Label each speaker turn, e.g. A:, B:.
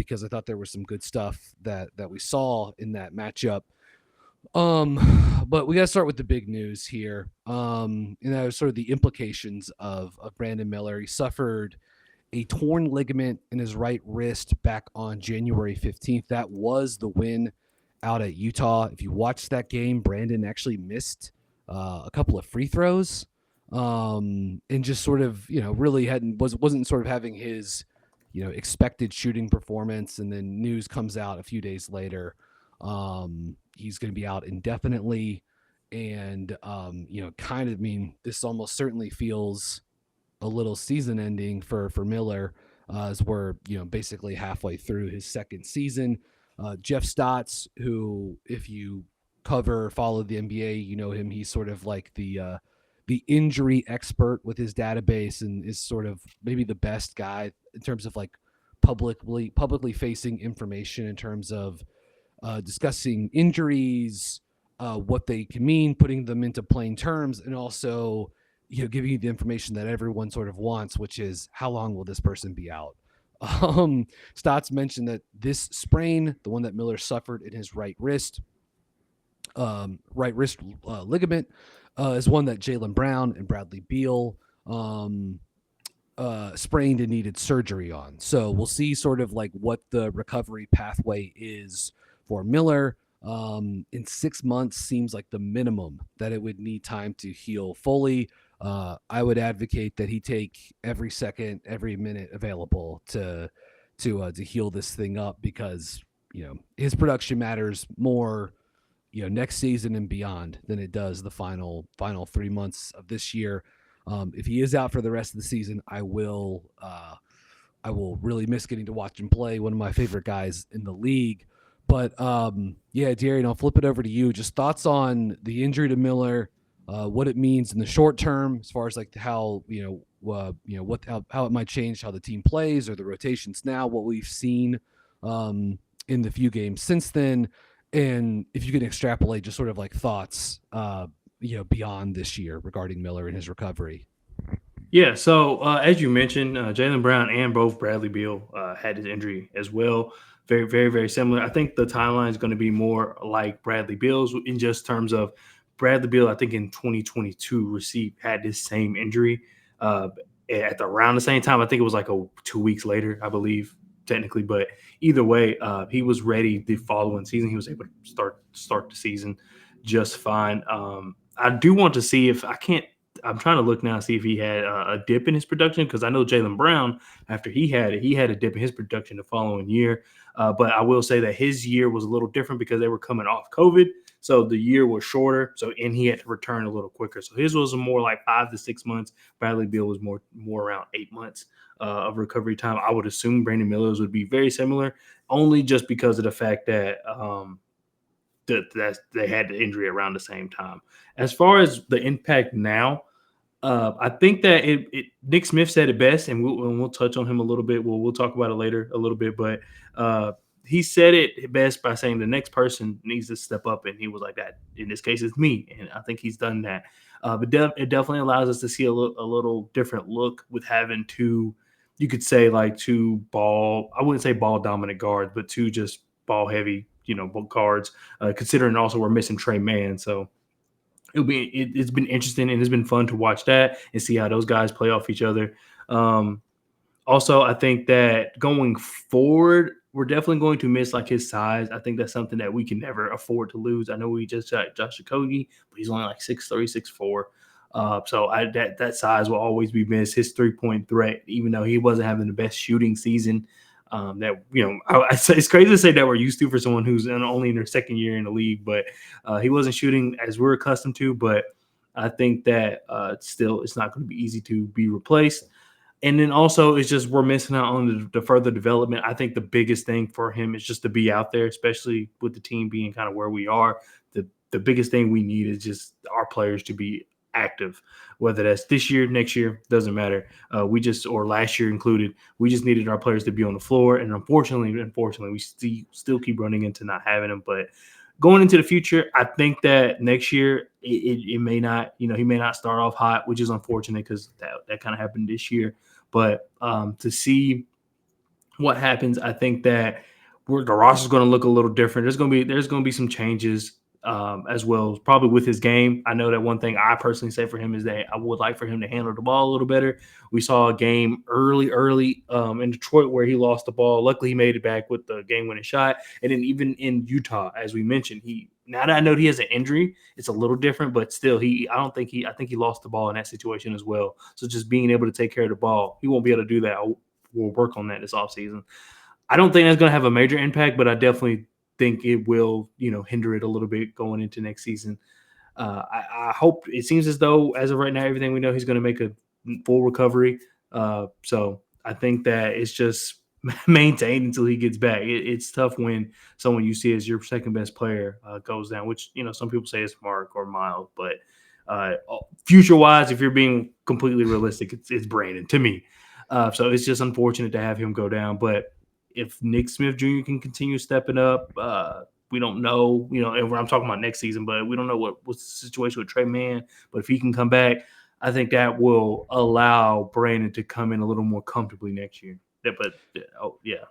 A: because I thought there was some good stuff that we saw in that matchup. But we got to start with the big news here. Sort of the implications of Brandon Miller. He suffered a torn ligament in his right wrist back on January 15th. That was the win out at Utah. If you watched that game, Brandon actually missed a couple of free throws, and just sort of, really wasn't sort of having his, expected shooting performance. And then news comes out a few days later. He's going to be out indefinitely. And, this almost certainly feels a little season ending for Miller, as we're, basically halfway through his second season. Jeff Stotts, who, if you follow the NBA, you know him. He's sort of like the injury expert with his database, and is sort of maybe the best guy in terms of like publicly facing information in terms of discussing injuries, what they can mean, putting them into plain terms, and also giving you the information that everyone sort of wants, which is how long will this person be out. Stotts mentioned that this sprain, the one that Miller suffered in his right wrist ligament, is one that Jaylen Brown and Bradley Beal sprained and needed surgery on. So we'll see sort of like what the recovery pathway is for Miller. In 6 months seems like the minimum that it would need time to heal fully. I would advocate that he take every second, every minute available to heal this thing up, because his production matters more next season and beyond than it does the final 3 months of this year. If he is out for the rest of the season, I will really miss getting to watch him play. One of my favorite guys in the league. But Darian, I'll flip it over to you. Just thoughts on the injury to Miller, what it means in the short term, as far as like how how it might change how the team plays or the rotations now, what we've seen in the few games since then, and if you can extrapolate just sort of like thoughts beyond this year regarding Miller and his recovery.
B: Yeah, so as you mentioned, Jaylen Brown and both Bradley Beal had his injury as well. Very, very, very similar. I think the timeline is going to be more like Bradley Beal's in just terms of Bradley Beal. I think in 2022 had this same injury around the same time. I think it was like 2 weeks later, I believe, technically. But either way, he was ready the following season. He was able to start the season just fine. I do want to see if I can't. I'm trying to look now and see if he had a dip in his production, because I know Jaylen Brown, after he had a dip in his production the following year. But I will say that his year was a little different because they were coming off COVID. So the year was shorter. And he had to return a little quicker. So his was more like 5 to 6 months. Bradley Beal was more around 8 months of recovery time. I would assume Brandon Miller's would be very similar, only just because of the fact that that they had the injury around the same time. As far as the impact now, I think that Nick Smith said it best, and we'll touch on him a little bit. We'll talk about it later a little bit, but he said it best by saying the next person needs to step up, and he was like that. In this case, it's me, and I think he's done that. But it definitely allows us to see a little different look with having two, you could say like two ball. I wouldn't say ball dominant guards, but two just ball heavy, guards. Considering also we're missing Trey Mann, so it's been interesting, and it's been fun to watch that and see how those guys play off each other. Also, I think that going forward, we're definitely going to miss like his size. I think that's something that we can never afford to lose. I know we just got Josh Okogie, but he's only like 6'3", 6'4". So that size will always be missed. His 3-point threat, even though he wasn't having the best shooting season, it's crazy to say that we're used to for someone who's only in their second year in the league, but he wasn't shooting as we're accustomed to. But I think that still it's not going to be easy to be replaced. And then also it's just we're missing out on the further development. I think the biggest thing for him is just to be out there, especially with the team being kind of where we are. The biggest thing we need is just our players to be active, whether that's this year, next year, doesn't matter. Or last year included, we just needed our players to be on the floor. And unfortunately, we still keep running into not having them. But going into the future, I think that next year it may not, he may not start off hot, which is unfortunate because that kind of happened this year. But to see what happens, I think that the roster is going to look a little different. There's going to be some changes as well, probably with his game. I know that one thing I personally say for him is that I would like for him to handle the ball a little better. We saw a game early in Detroit where he lost the ball. Luckily, he made it back with the game-winning shot. And then even in Utah, as we mentioned, he now that I know he has an injury, it's a little different, but still, I think he lost the ball in that situation as well. So just being able to take care of the ball, he won't be able to do that. We'll work on that this offseason. I don't think that's going to have a major impact, but I definitely think it will, hinder it a little bit going into next season. I hope it seems as though, as of right now, everything we know, he's going to make a full recovery. So I think that it's just maintained until he gets back. It's tough when someone you see as your second best player goes down, which some people say is Mark or Miles, but future wise, if you're being completely realistic, it's Brandon to me. So it's just unfortunate to have him go down. But if Nick Smith Jr. can continue stepping up, we don't know, and I'm talking about next season, but we don't know what's the situation with Trey Mann. But if he can come back, I think that will allow Brandon to come in a little more comfortably next year. Yeah, but oh yeah,